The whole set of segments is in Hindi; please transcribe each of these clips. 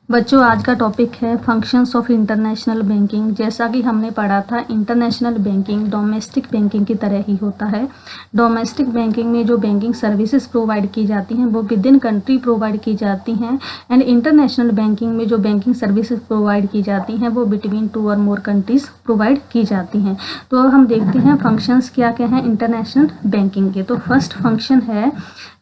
बच्चों, आज का टॉपिक है फंक्शंस ऑफ इंटरनेशनल बैंकिंग। जैसा कि हमने पढ़ा था, इंटरनेशनल बैंकिंग डोमेस्टिक बैंकिंग की तरह ही होता है। डोमेस्टिक बैंकिंग में जो बैंकिंग सर्विसेज प्रोवाइड की जाती हैं वो विद इन कंट्री प्रोवाइड की जाती हैं, एंड इंटरनेशनल बैंकिंग में जो बैंकिंग सर्विसेज प्रोवाइड की जाती हैं वो बिटवीन 2 और मोर कंट्रीज प्रोवाइड की जाती हैं। तो हम देखते हैं फंक्शंस क्या क्या हैं इंटरनेशनल बैंकिंग के। तो फर्स्ट फंक्शन है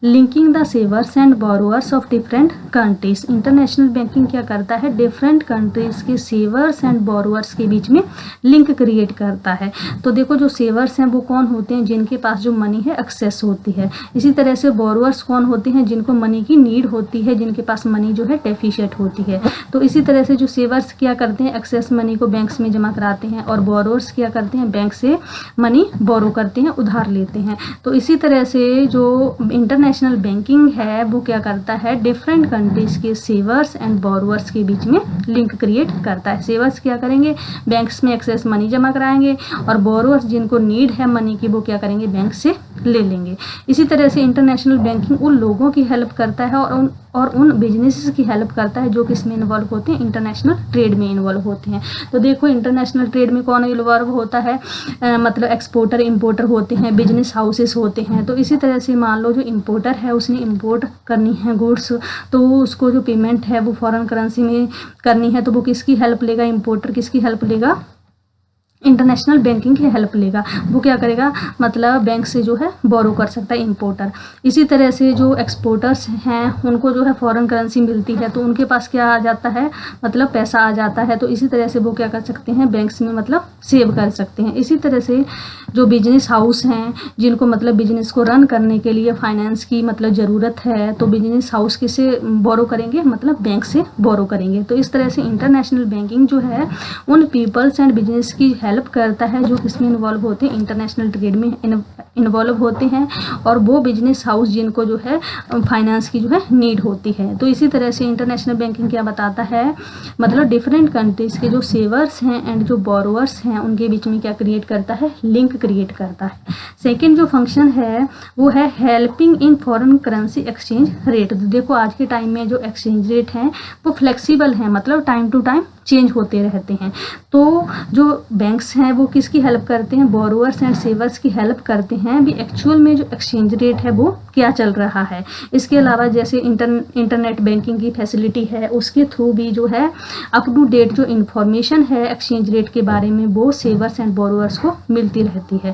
linking the सेवर्स and borrowers of different countries. International banking क्या करता है, डिफरेंट कंट्रीज के सेवर्स एंड बोरोअर्स के बीच में लिंक क्रिएट करता है। तो देखो, जो सेवर्स हैं वो कौन होते हैं, जिनके पास जो मनी है एक्सेस होती है। इसी तरह से बोरोअर्स कौन होते हैं, जिनको मनी की नीड होती है, जिनके पास मनी जो है डेफिशिएंट होती है। तो इसी तरह से जो सेवर्स क्या करते हैं, एक्सेस मनी को बैंक्स में जमा कराते हैं, और बोरोअर्स क्या करते हैं, बैंक से मनी बोरो करते हैं, उधार लेते हैं। तो इसी तरह से जो इंटरनेशनल बैंकिंग है वो क्या करता है, डिफरेंट कंट्रीज के सेवर्स एंड बोरोअर्स के बीच में लिंक क्रिएट करता है। सेवर्स क्या करेंगे, बैंक्स में एक्सेस मनी जमा कराएंगे, और बोरोअर्स जिनको नीड है मनी की वो क्या करेंगे, बैंक से ले लेंगे। इसी तरह से इंटरनेशनल बैंकिंग उन लोगों की हेल्प करता है और उन बिजनेसेस की हेल्प करता है जो किसमें इन्वॉल्व होते हैं, इंटरनेशनल ट्रेड में इन्वॉल्व होते हैं। तो देखो, इंटरनेशनल ट्रेड में कौन इन्वॉल्व होता है, मतलब एक्सपोर्टर इंपोर्टर होते हैं, बिजनेस हाउसेस होते हैं। तो इसी तरह से मान लो जो इंपोर्टर है उसने इंपोर्ट करनी है गुड्स, तो उसको जो पेमेंट है वो फॉरेन करेंसी में करनी है, तो वो किसकी हेल्प लेगा, इंपोर्टर किसकी हेल्प लेगा, इंटरनेशनल बैंकिंग की हेल्प लेगा। वो क्या करेगा, मतलब बैंक से जो है बोरो कर सकता है इंपोर्टर। इसी तरह से जो एक्सपोर्टर्स हैं उनको जो है फॉरेन करेंसी मिलती है, तो उनके पास क्या आ जाता है, मतलब पैसा आ जाता है। तो इसी तरह से वो क्या कर सकते हैं, बैंक्स में मतलब सेव कर सकते हैं। इसी तरह से जो बिजनेस हाउस हैं, जिनको मतलब बिजनेस को रन करने के लिए फाइनेंस की मतलब ज़रूरत है, तो बिजनेस हाउस किससे बोरो करेंगे, मतलब बैंक से बोरो करेंगे। तो इस तरह से इंटरनेशनल बैंकिंग जो है उन पीपल्स एंड बिजनेस की हेल्प करता है जो किसमें इन्वॉल्व होते हैं, इंटरनेशनल ट्रेड में इन्वॉल्व होते हैं, और वो बिजनेस हाउस जिनको जो है फाइनेंस की जो है नीड होती है। तो इसी तरह से इंटरनेशनल बैंकिंग क्या बताता है, मतलब डिफरेंट कंट्रीज के जो सेवर्स हैं एंड जो बोरोअर्स हैं उनके बीच में क्या क्रिएट करता है, लिंक क्रिएट करता है। सेकेंड जो फंक्शन है वो है helping in foreign currency exchange rate. देखो, आज के टाइम में जो एक्सचेंज रेट हैं वो फ्लेक्सिबल हैं, मतलब टाइम टू टाइम चेंज होते रहते हैं। तो जो बैंक्स हैं वो किसकी हेल्प करते हैं, बोरोअर्स एंड सेवर्स की हेल्प करते हैं भी एक्चुअल में जो एक्सचेंज रेट है वो क्या चल रहा है। इसके अलावा जैसे इंटरनेट बैंकिंग की फैसिलिटी है, उसके थ्रू भी जो है अप टू डेट जो इन्फॉर्मेशन है एक्सचेंज रेट के बारे में वो सेवर्स एंड बोरोअर्स को मिलती रहती है।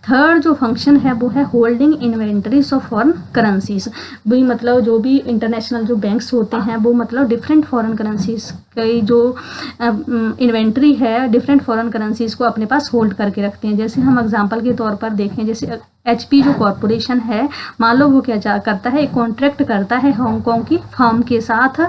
थर्ड जो फंक्शन है वो है holding inventories of foreign currencies. भी मतलब जो भी इंटरनेशनल जो बैंक्स होते हैं वो मतलब डिफरेंट फॉरेन करेंसीज की जो इन्वेंट्री है डिफरेंट फॉरेन करेंसीज को अपने पास होल्ड करके रखते हैं। जैसे हम एग्जांपल के तौर पर देखें, जैसे HP जो कॉरपोरेशन है, मान लो वो क्या करता है, एक कॉन्ट्रैक्ट करता है हांगकांग की फर्म के साथ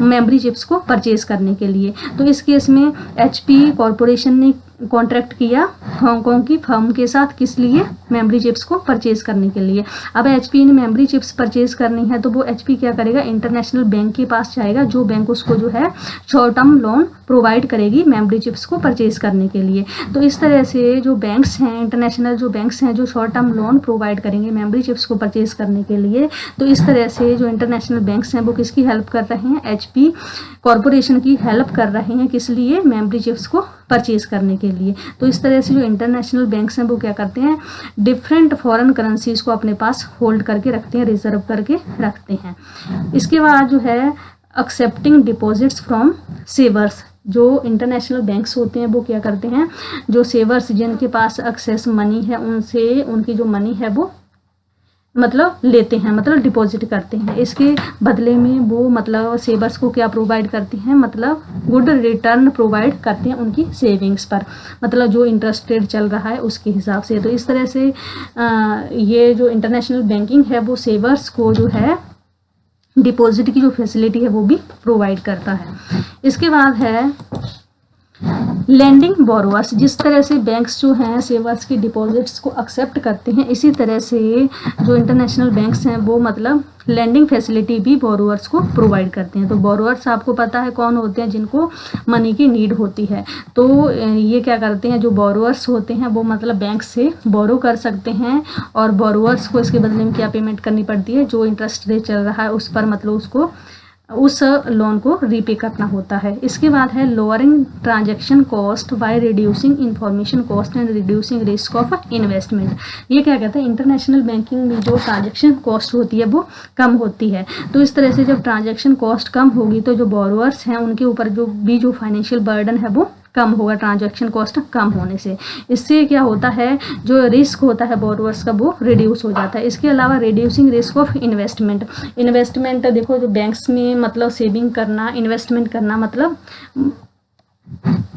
मेमोरी चिप्स को परचेज करने के लिए। तो इस केस में HP कॉरपोरेशन ने कॉन्ट्रैक्ट किया हांगकांग की फर्म के साथ, किस लिए, मेमोरी चिप्स को परचेज करने के लिए। अब HP ने मेमोरी चिप्स परचेज करनी है तो वो HP क्या करेगा, इंटरनेशनल बैंक के पास जाएगा, जो बैंक उसको जो है शॉर्ट टर्म लोन प्रोवाइड करेगी मेमोरी चिप्स को परचेज करने के लिए। तो इस तरह से जो बैंक्स हैं, इंटरनेशनल जो बैंक्स हैं जो शॉर्ट टर्म लोन प्रोवाइड करेंगे मेमोरी चिप्स को परचेज करने के लिए, तो इस तरह से जो इंटरनेशनल बैंक्स हैं वो किसकी हेल्प कर रहे हैं, HP कॉरपोरेशन की हेल्प कर रहे हैं, किस लिए, मेमोरी चिप्स को परचेज करने के लिए। तो इस तरह से जो इंटरनेशनल बैंक्स हैं वो क्या करते हैं, डिफरेंट फॉरेन करेंसीज को अपने पास होल्ड करके रखते हैं, रिजर्व करके रखते हैं। इसके बाद जो है एक्सेप्टिंग डिपॉजिट्स फ्रॉम सेवर्स। जो इंटरनेशनल बैंक्स होते हैं वो क्या करते हैं, जो सेवर्स जिनके पास एक्सेस मनी है उनसे उनकी जो मनी है वो मतलब लेते हैं, मतलब डिपॉजिट करते हैं। इसके बदले में वो मतलब सेवर्स को क्या प्रोवाइड करते हैं, मतलब गुड रिटर्न प्रोवाइड करते हैं उनकी सेविंग्स पर, मतलब जो इंटरेस्ट रेट चल रहा है उसके हिसाब से। तो इस तरह से ये जो इंटरनेशनल बैंकिंग है वो सेवर्स को जो है डिपॉजिट की जो फैसिलिटी है वो भी प्रोवाइड करता है। इसके बाद है लैंडिंग बोरोअर्स। जिस तरह से बैंक्स जो हैं सेवर्स की डिपॉजिट्स को एक्सेप्ट करते हैं, इसी तरह से जो इंटरनेशनल बैंक्स हैं वो मतलब लैंडिंग फैसिलिटी भी बोरोअर्स को प्रोवाइड करते हैं। तो बोरोअर्स आपको पता है कौन होते हैं, जिनको मनी की नीड होती है। तो ये क्या करते हैं, जो बोरोअर्स होते हैं वो मतलब बैंक से बोरो कर सकते हैं, और बोरोअर्स को इसके बदले में क्या पेमेंट करनी पड़ती है, जो इंटरेस्ट रेट चल रहा है उस पर मतलब उसको उस लोन को रीपे करना होता है। इसके बाद है lowering transaction cost by reducing information cost and reducing risk of investment. ये क्या कहता है, इंटरनेशनल बैंकिंग में जो ट्रांजैक्शन कॉस्ट होती है वो कम होती है। तो इस तरह से जब ट्रांजैक्शन कॉस्ट कम होगी तो जो बोरोअर्स हैं उनके ऊपर जो फाइनेंशियल बर्डन है वो कम होगा ट्रांजैक्शन कॉस्ट कम होने से। इससे क्या होता है, जो रिस्क होता है बोरोअर्स का वो रिड्यूस हो जाता है। इसके अलावा रिड्यूसिंग रिस्क ऑफ इन्वेस्टमेंट देखो, जो बैंक्स में मतलब सेविंग करना, इन्वेस्टमेंट करना मतलब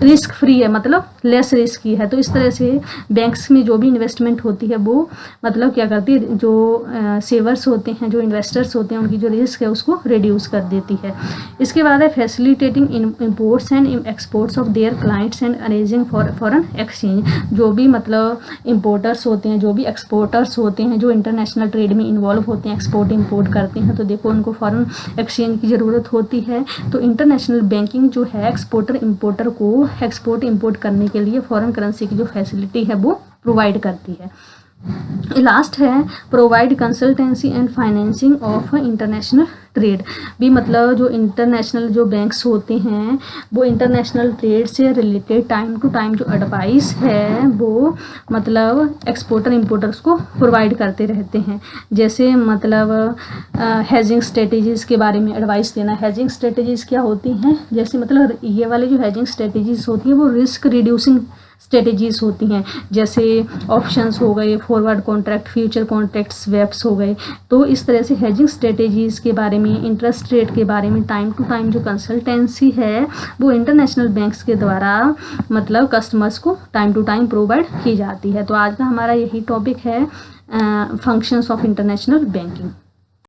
रिस्क फ्री है, मतलब लेस रिस्क की है। तो इस तरह से बैंक्स में जो भी इन्वेस्टमेंट होती है वो मतलब क्या करती है, जो सेवर्स होते हैं, जो इन्वेस्टर्स होते हैं, उनकी जो रिस्क है उसको रिड्यूस कर देती है। इसके बाद है facilitating imports and exports of their clients and arranging for foreign exchange. जो भी मतलब इम्पोर्टर्स होते हैं, जो भी एक्सपोर्टर्स होते हैं, जो इंटरनेशनल ट्रेड में इन्वॉल्व होते हैं, एक्सपोर्ट इम्पोर्ट करते हैं, तो देखो उनको फॉरेन एक्सचेंज की ज़रूरत होती है। तो इंटरनेशनल बैंकिंग जो है एक्सपोर्टर इम्पोर्टर को एक्सपोर्ट इंपोर्ट करने के लिए फॉरेन करेंसी की जो फैसिलिटी है वो प्रोवाइड करती है। लास्ट है provide consultancy and financing of international trade. भी मतलब जो इंटरनेशनल जो बैंक्स होते हैं वो इंटरनेशनल ट्रेड से रिलेटेड टाइम टू टाइम जो एडवाइस है वो मतलब एक्सपोर्टर इंपोर्टर्स को प्रोवाइड करते रहते हैं। जैसे मतलब हेजिंग स्ट्रेटेजीज़ के बारे में एडवाइस देना। हेजिंग स्ट्रेटेजीज़ क्या होती हैं, जैसे मतलब ये वाले जो हेजिंग स्ट्रेटेजीज़ होती हैं वो रिस्क रिड्यूसिंग स्ट्रेटेजीज होती हैं। जैसे ऑप्शंस हो गए, forward contract, future contract, swaps हो गए। तो इस तरह से हेजिंग स्ट्रेटेजीज के बारे में, इंटरेस्ट रेट के बारे में टाइम टू टाइम जो कंसल्टेंसी है वो इंटरनेशनल बैंक्स के द्वारा मतलब कस्टमर्स को टाइम टू टाइम प्रोवाइड की जाती है। तो आज का हमारा यही टॉपिक है फंक्शंस ऑफ इंटरनेशनल बैंकिंग।